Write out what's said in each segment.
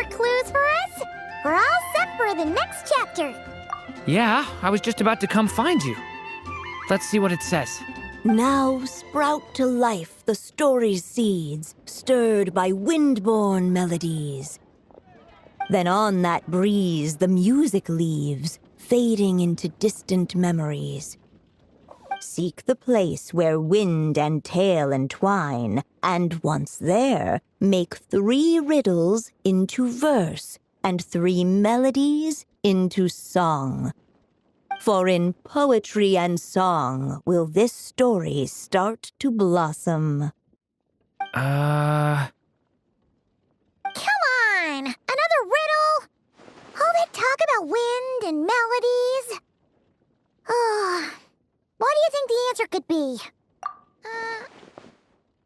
more clues for us? We're all set for the next chapter. Yeah, I was just about to come find you. Let's see what it says. Now sprout to life the story's seeds, stirred by wind-born melodies. Then on that breeze the music leaves, fading into distant memories. Seek the place where wind and tale entwine, and once there, make 3 riddles into verse, and 3 melodies into song. For in poetry and song will this story start to blossom. Come on! Another riddle? All that talk about wind and melodies? What do you think the answer could be?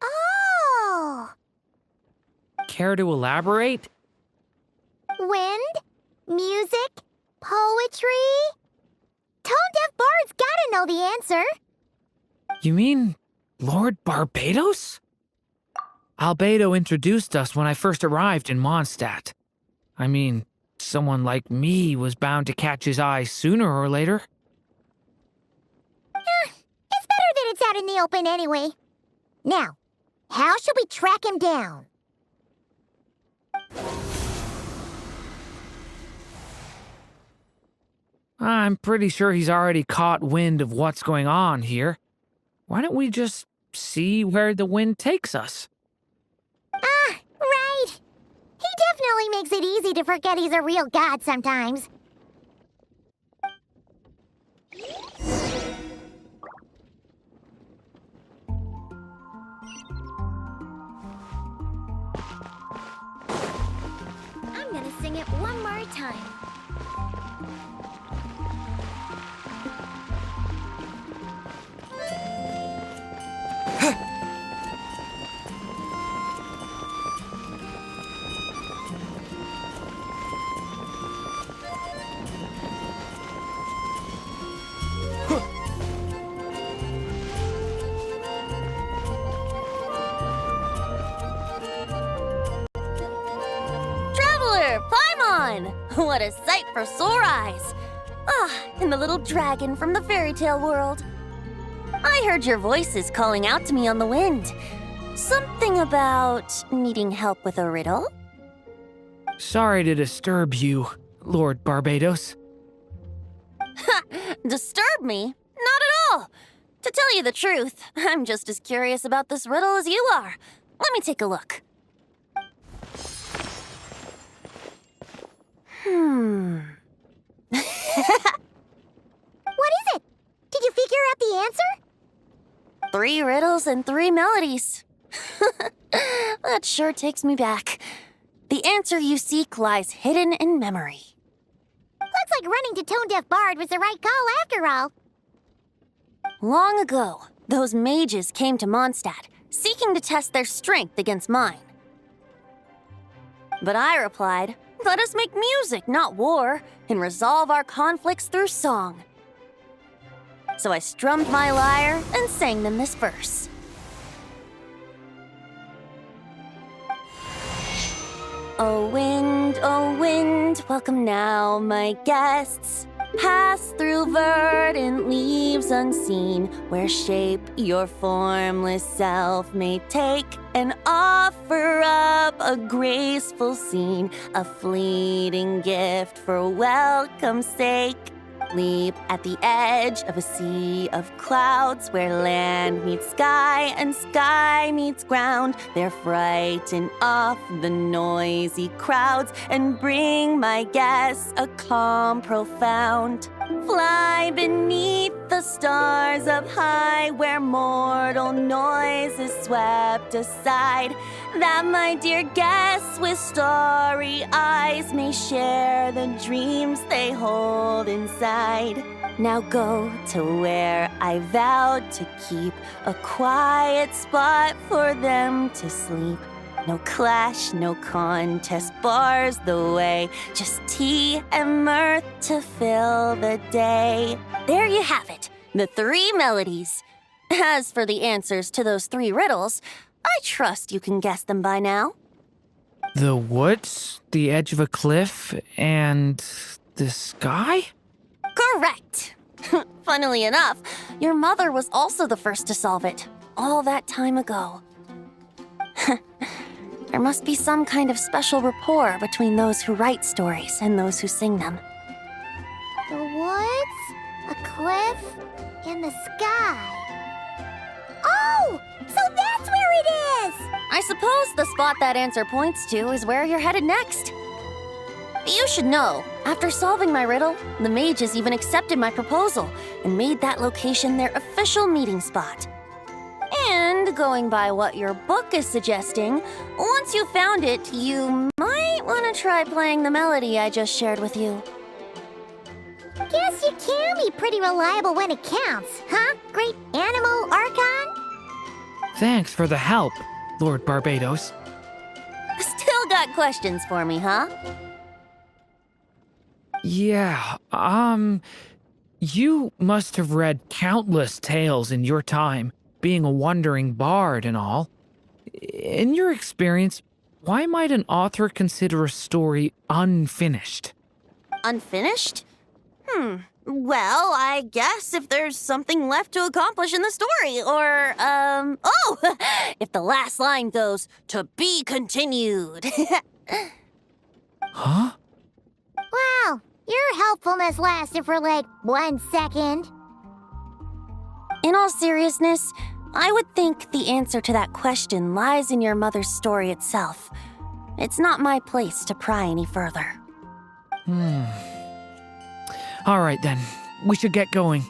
Oh! Care to elaborate? Wind? Music? Poetry? Tone-deaf bards gotta know the answer. You mean Lord Barbados? Albedo introduced us when I first arrived in Mondstadt. I mean, someone like me was bound to catch his eye sooner or later. It's better that it's out in the open anyway. Now, how should we track him down? I'm pretty sure he's already caught wind of what's going on here. Why don't we just see where the wind takes us? Right. He definitely makes it easy to forget he's a real god sometimes. I'm gonna sing it one more time. Traveler, Paimon! What a sight for sore eyes! And the little dragon from the fairy tale world. I heard your voices calling out to me on the wind. Something about needing help with a riddle? Sorry to disturb you, Lord Barbados. Disturb me? Not at all! To tell you the truth, I'm just as curious about this riddle as you are. Let me take a look. What is it? Did you figure out the answer? 3 riddles and 3 melodies. That sure takes me back. The answer you seek lies hidden in memory. Looks like running to Tone-Deaf Bard was the right call after all. Long ago, those mages came to Mondstadt, seeking to test their strength against mine. But I replied, let us make music, not war, and resolve our conflicts through song. So I strummed my lyre and sang them this verse. Oh wind, welcome now, my guests. Pass through verdant leaves unseen, where shape your formless self may take, and offer up a graceful scene, a fleeting gift for welcome's sake. Leap at the edge of a sea of clouds, where land meets sky and sky meets ground. There frighten off the noisy crowds and bring my guests a calm profound. Fly beneath the stars up high, where mortal noise is swept aside, that my dear guests with starry eyes may share the dreams they hold inside. Now go to where I vowed to keep a quiet spot for them to sleep. No clash, no contest bars the way, just tea and mirth to fill the day. There you have it, the 3 melodies. As for the answers to those 3 riddles, I trust you can guess them by now. The woods, the edge of a cliff, and the sky? Correct! Funnily enough, your mother was also the first to solve it, all that time ago. There must be some kind of special rapport between those who write stories and those who sing them. The woods, a cliff, and the sky. Oh! So that's where it is! I suppose the spot that answer points to is where you're headed next. You should know, after solving my riddle, the mages even accepted my proposal and made that location their official meeting spot. And going by what your book is suggesting, once you found it, you might want to try playing the melody I just shared with you. Guess you can be pretty reliable when it counts, huh? Great animal Archon? Thanks for the help, Lord Barbados. Still got questions for me, huh? Yeah, you must have read countless tales in your time, being a wandering bard and all. In your experience, why might an author consider a story unfinished? Unfinished? Well, I guess if there's something left to accomplish in the story, or, if the last line goes, "To be continued." Huh? Wow, your helpfulness lasted for like 1 second. In all seriousness, I would think the answer to that question lies in your mother's story itself. It's not my place to pry any further. All right then, we should get going.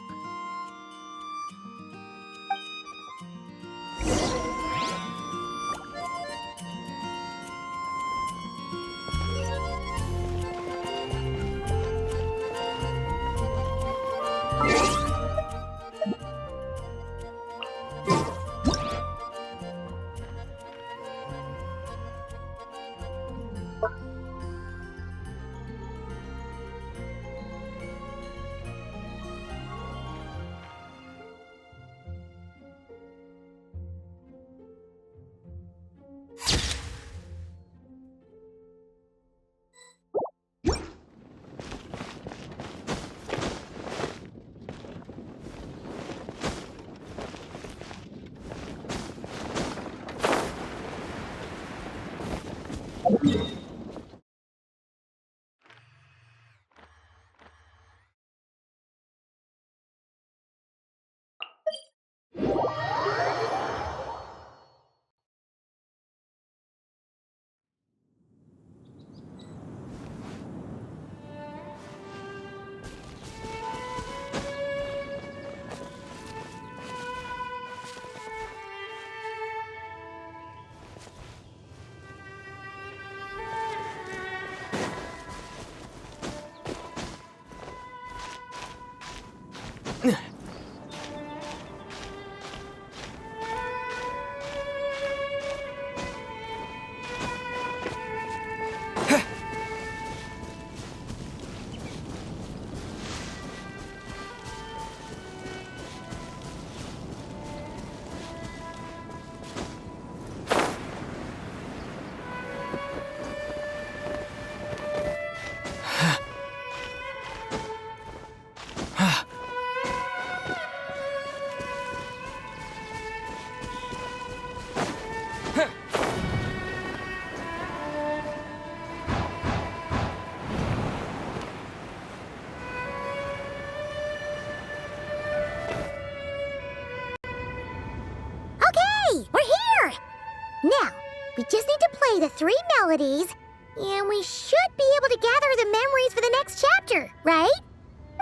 Now, we just need to play the 3 melodies, and we should be able to gather the memories for the next chapter, right?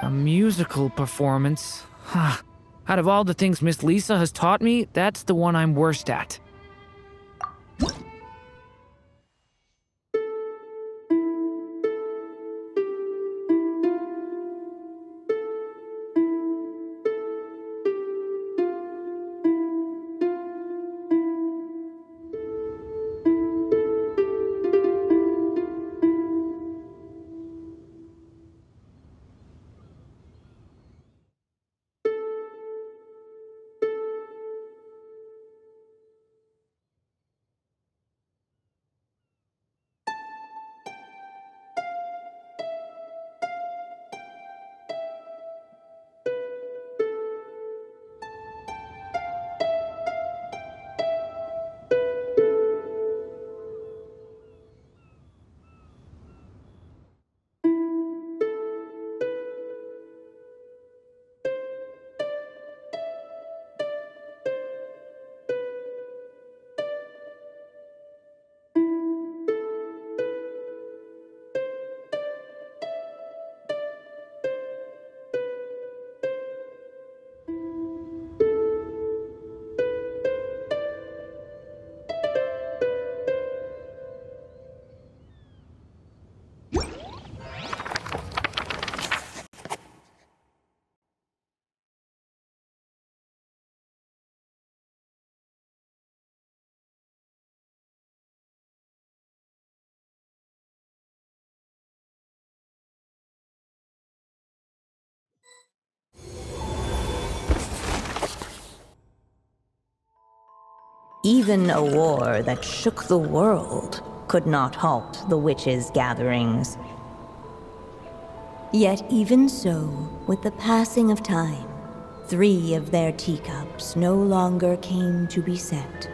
A musical performance? Huh. Out of all the things Miss Lisa has taught me, that's the one I'm worst at. Even a war that shook the world could not halt the witches' gatherings. Yet even so, with the passing of time, 3 of their teacups no longer came to be set.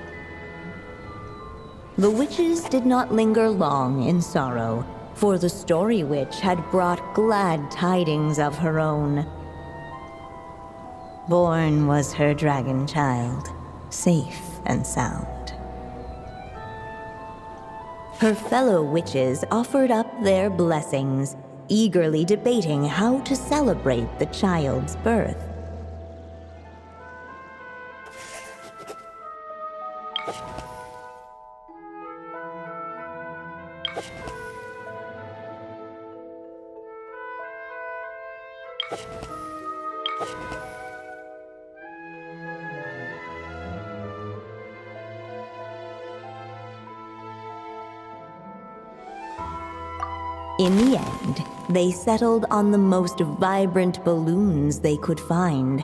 The witches did not linger long in sorrow, for the Story Witch had brought glad tidings of her own. Born was her dragon child, safe and sound. Her fellow witches offered up their blessings, eagerly debating how to celebrate the child's birth. In the end, they settled on the most vibrant balloons they could find.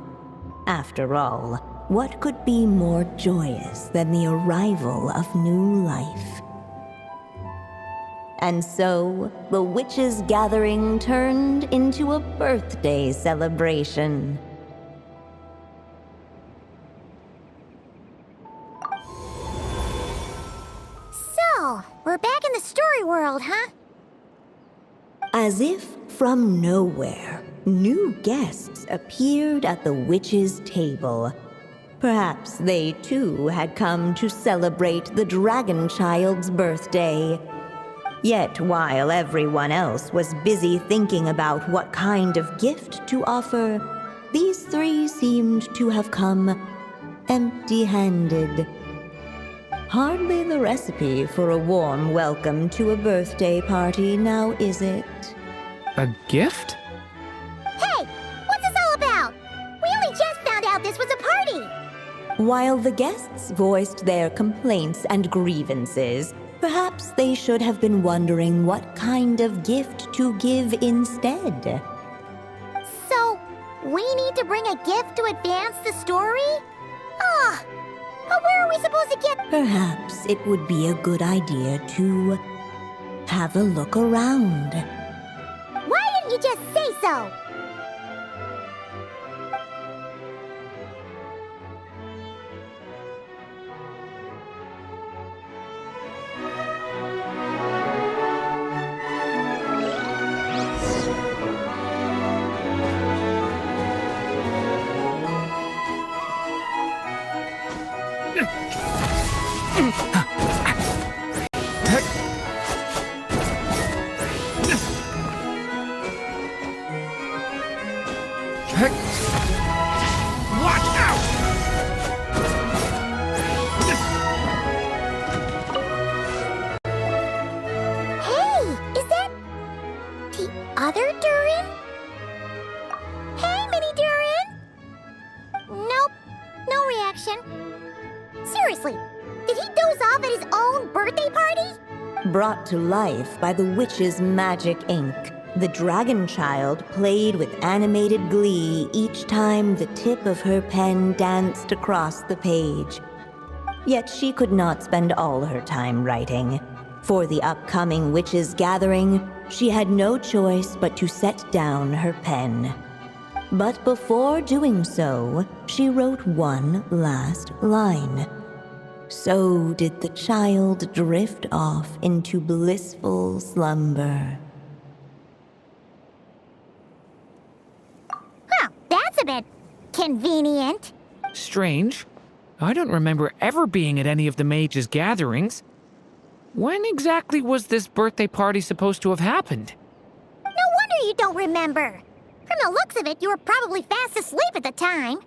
After all, what could be more joyous than the arrival of new life? And so, the witches' gathering turned into a birthday celebration. So, we're back in the story world, huh? As if from nowhere, new guests appeared at the witches' table. Perhaps they too had come to celebrate the dragon child's birthday. Yet while everyone else was busy thinking about what kind of gift to offer, these 3 seemed to have come empty-handed. Hardly the recipe for a warm welcome to a birthday party, now is it? A gift? Hey, what's this all about? We only just found out this was a party! While the guests voiced their complaints and grievances, perhaps they should have been wondering what kind of gift to give instead. So, we need to bring a gift to advance the story? Ah, but where are we supposed to get... Perhaps it would be a good idea to have a look around. Why didn't you just say so? Watch out! Hey, is that the other Durin? Hey, Mini Durin! Nope, no reaction. Seriously, did he doze off at his own birthday party? Brought to life by the witch's magic ink, the dragon child played with animated glee each time the tip of her pen danced across the page. Yet she could not spend all her time writing. For the upcoming witches' gathering, she had no choice but to set down her pen. But before doing so, she wrote one last line. So did the child drift off into blissful slumber. Huh, that's a bit convenient. Strange. I don't remember ever being at any of the mages' gatherings. When exactly was this birthday party supposed to have happened? No wonder you don't remember. From the looks of it, you were probably fast asleep at the time.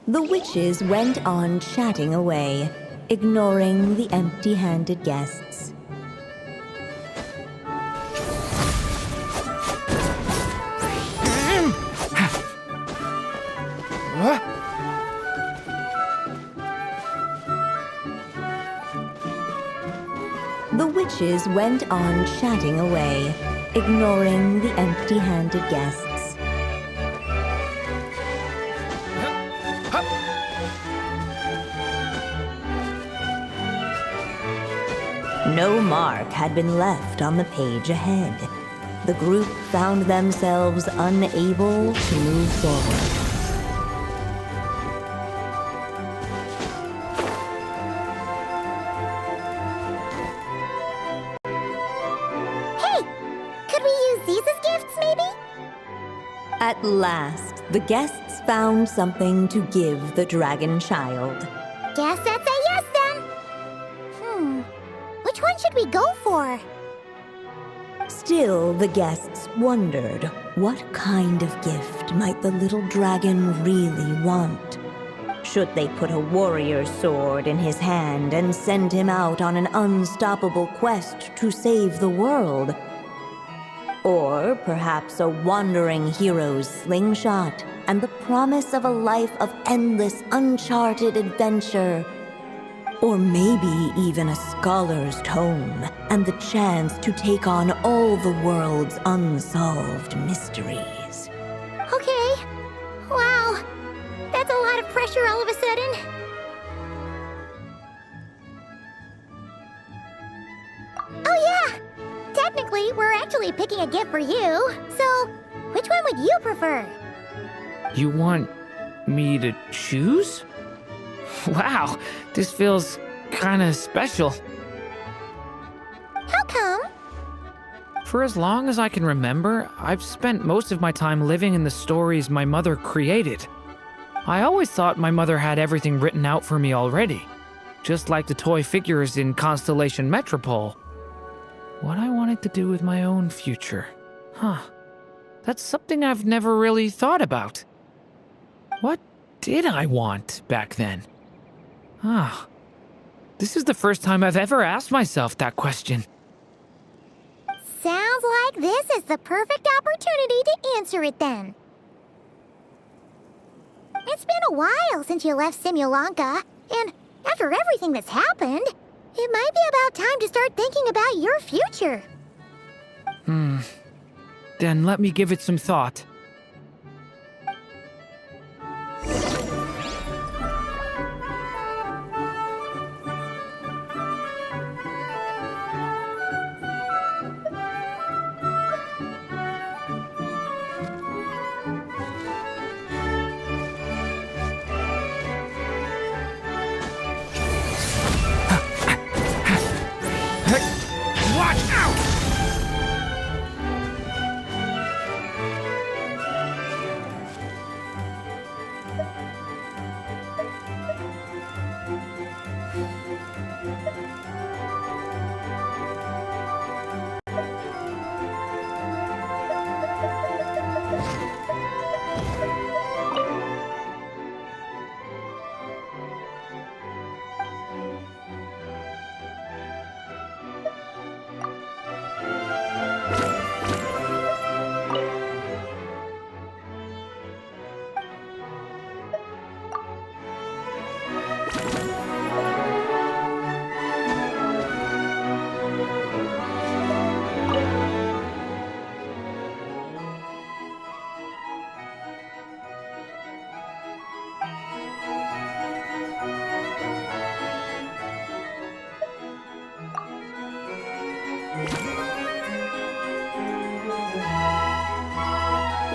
The witches went on chatting away, ignoring the empty-handed guests. The witches went on chatting away, ignoring the empty-handed guests. No mark had been left on the page ahead. The group found themselves unable to move forward. Hey! Could we use these as gifts, maybe? At last, the guests found something to give the dragon child. Guess that's a yes then. Which one should we go for? Still, the guests wondered, what kind of gift might the little dragon really want? Should they put a warrior's sword in his hand and send him out on an unstoppable quest to save the world? Or perhaps a wandering hero's slingshot and the promise of a life of endless, uncharted adventure? Or maybe even a scholar's tome and the chance to take on all the world's unsolved mysteries. Okay. Wow. That's a lot of pressure all of a sudden. Oh yeah! Technically, we're actually picking a gift for you. So, which one would you prefer? You want me to choose? Wow, this feels kinda special. How come? For as long as I can remember, I've spent most of my time living in the stories my mother created. I always thought my mother had everything written out for me already, just like the toy figures in Constellation Metropole. What I wanted to do with my own future. That's something I've never really thought about. What did I want back then? This is the first time I've ever asked myself that question. Sounds like this is the perfect opportunity to answer it then. It's been a while since you left Simulanka, and after everything that's happened, it might be about time to start thinking about your future. Then let me give it some thought. Watch out!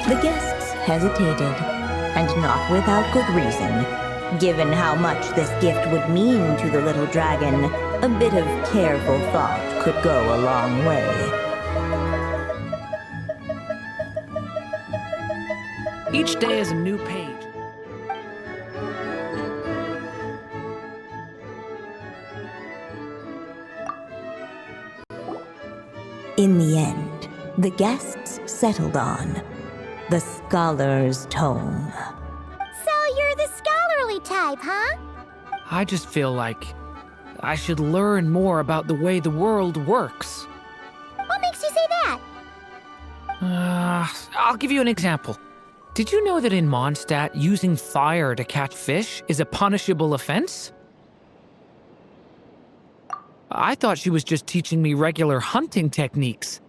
The guests hesitated, and not without good reason. Given how much this gift would mean to the little dragon, a bit of careful thought could go a long way. Each day is a new page. In the end, the guests settled on the scholar's tome. So you're the scholarly type, huh? I just feel like I should learn more about the way the world works. What makes you say that? I'll give you an example. Did you know that in Mondstadt, using fire to catch fish is a punishable offense? I thought she was just teaching me regular hunting techniques.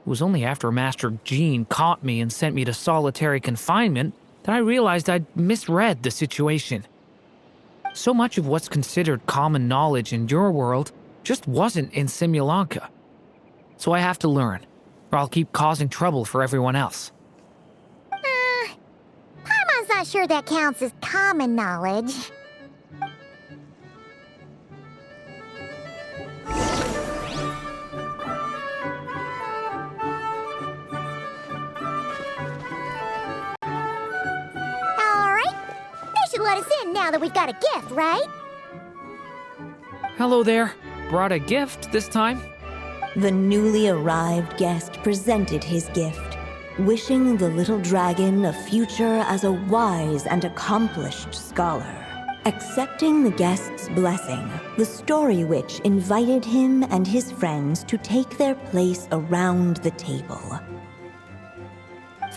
It was only after Master Jean caught me and sent me to solitary confinement that I realized I'd misread the situation. So much of what's considered common knowledge in your world just wasn't in Simulanka. So I have to learn, or I'll keep causing trouble for everyone else. Paimon's not sure that counts as common knowledge. Alright, they should let us in now that we've got a gift, right? Hello there. Brought a gift this time? The newly arrived guest presented his gift, wishing the little dragon a future as a wise and accomplished scholar. Accepting the guest's blessing, the Story Witch invited him and his friends to take their place around the table.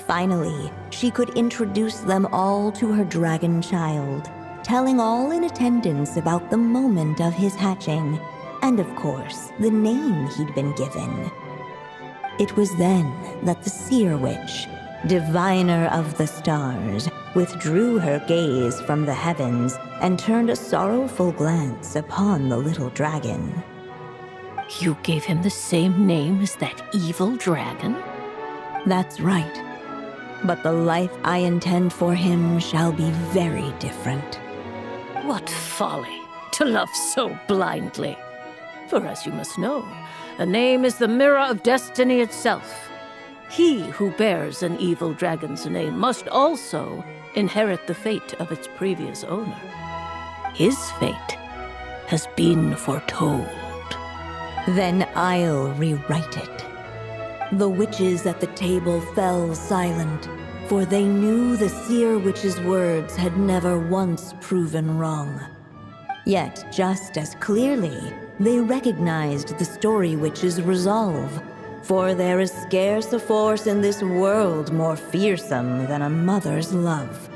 Finally, she could introduce them all to her dragon child, telling all in attendance about the moment of his hatching, and of course, the name he'd been given. It was then that the Seer Witch, diviner of the stars, withdrew her gaze from the heavens and turned a sorrowful glance upon the little dragon. You gave him the same name as that evil dragon? That's right. But the life I intend for him shall be very different. What folly, to love so blindly. For as you must know, a name is the mirror of destiny itself. He who bears an evil dragon's name must also inherit the fate of its previous owner. His fate has been foretold. Then I'll rewrite it. The witches at the table fell silent, for they knew the Seer Witch's words had never once proven wrong. Yet, just as clearly, they recognized the Story Witch's resolve, for there is scarce a force in this world more fearsome than a mother's love.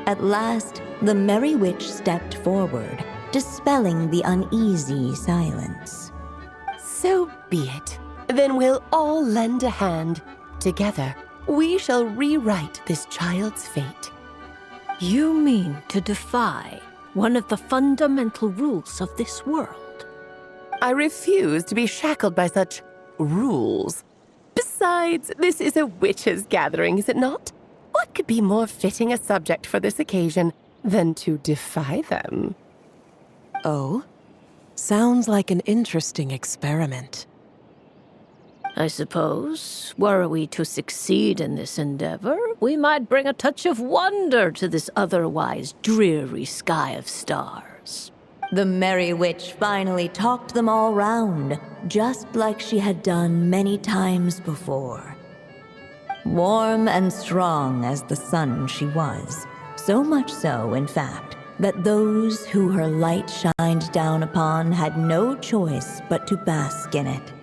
At last, the Merry Witch stepped forward, dispelling the uneasy silence. So be it. Then we'll all lend a hand. Together, we shall rewrite this child's fate. You mean to defy one of the fundamental rules of this world? I refuse to be shackled by such rules. Besides, this is a witches' gathering, is it not? What could be more fitting a subject for this occasion than to defy them? Oh? Sounds like an interesting experiment. I suppose, were we to succeed in this endeavor, we might bring a touch of wonder to this otherwise dreary sky of stars. The Merry Witch finally talked them all round, just like she had done many times before. Warm and strong as the sun she was, so much so, in fact, that those who her light shined down upon had no choice but to bask in it.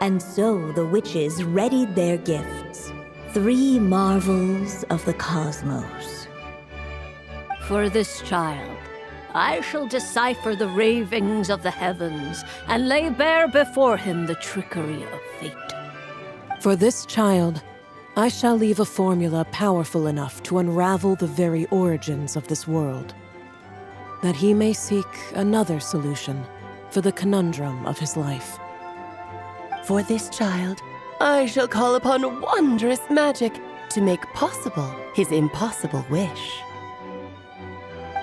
And so the witches readied their gifts, 3 marvels of the cosmos. For this child, I shall decipher the ravings of the heavens and lay bare before him the trickery of fate. For this child, I shall leave a formula powerful enough to unravel the very origins of this world, that he may seek another solution for the conundrum of his life. For this child, I shall call upon wondrous magic to make possible his impossible wish.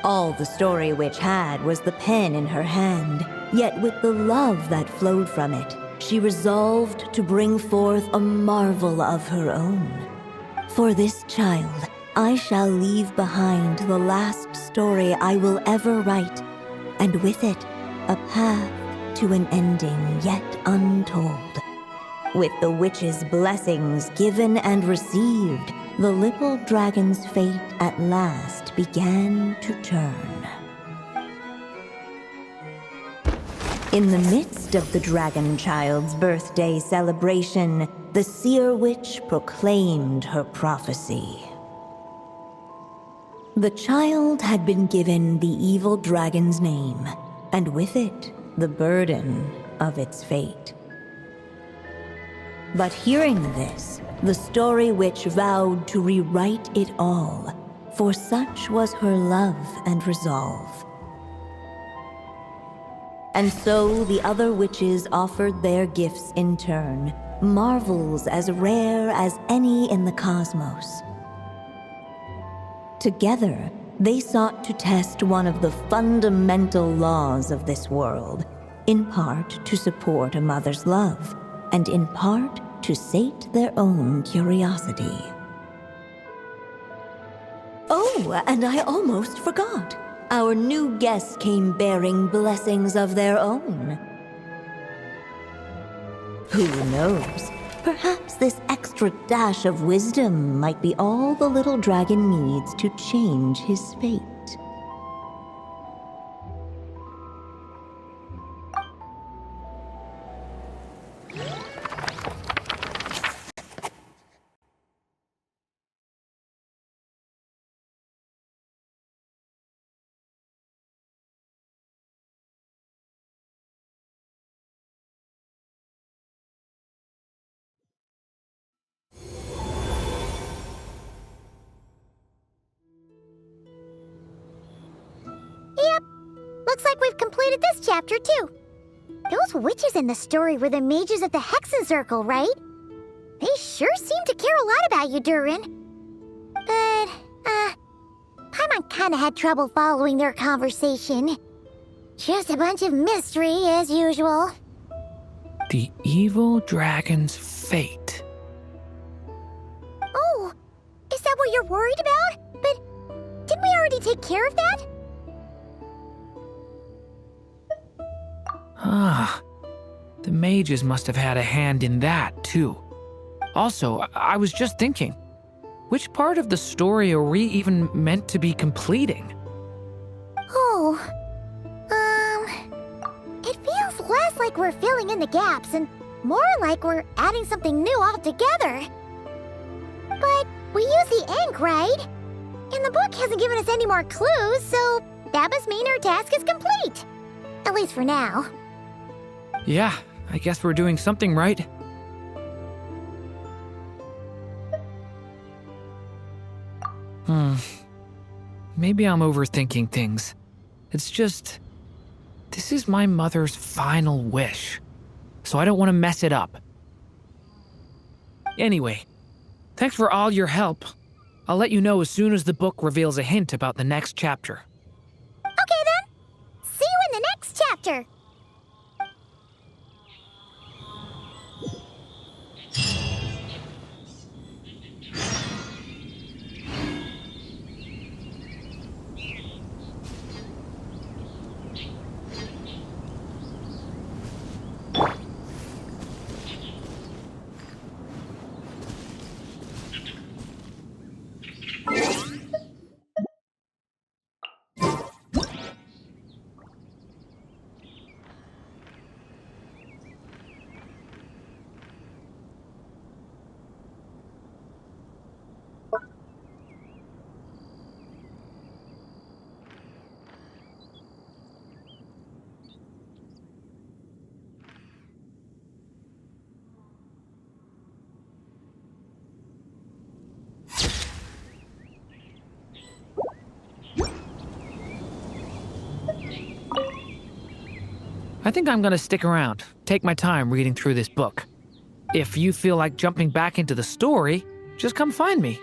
All the Story Witch had was the pen in her hand, yet with the love that flowed from it, she resolved to bring forth a marvel of her own. For this child, I shall leave behind the last story I will ever write, and with it, a path to an ending yet untold. With the witch's blessings given and received, the little dragon's fate at last began to turn. In the midst of the dragon child's birthday celebration, the Seer Witch proclaimed her prophecy. The child had been given the evil dragon's name, and with it, the burden of its fate. But hearing this, the Story Witch vowed to rewrite it all, for such was her love and resolve. And so the other witches offered their gifts in turn, marvels as rare as any in the cosmos. Together, they sought to test one of the fundamental laws of this world, in part to support a mother's love, and in part to sate their own curiosity. Oh, and I almost forgot. Our new guests came bearing blessings of their own. Who knows? Perhaps this extra dash of wisdom might be all the little dragon needs to change his fate. Yep, looks like we've completed this chapter too. Those witches in the story were the mages of the Hexen Circle, right? They sure seem to care a lot about you, Durin. But, Paimon kinda had trouble following their conversation. Just a bunch of mystery, as usual. The evil dragon's fate. Oh, is that what you're worried about? But didn't we already take care of that? Ah, the mages must have had a hand in that, too. Also, I was just thinking, which part of the story are we even meant to be completing? Oh, it feels less like we're filling in the gaps and more like we're adding something new altogether. But we use the ink, right? And the book hasn't given us any more clues, so that must mean our task is complete. At least for now. Yeah, I guess we're doing something right. Maybe I'm overthinking things. It's just, this is my mother's final wish, so I don't want to mess it up. Anyway, thanks for all your help. I'll let you know as soon as the book reveals a hint about the next chapter. Okay then. See you in the next chapter. I think I'm gonna stick around, take my time reading through this book. If you feel like jumping back into the story, just come find me.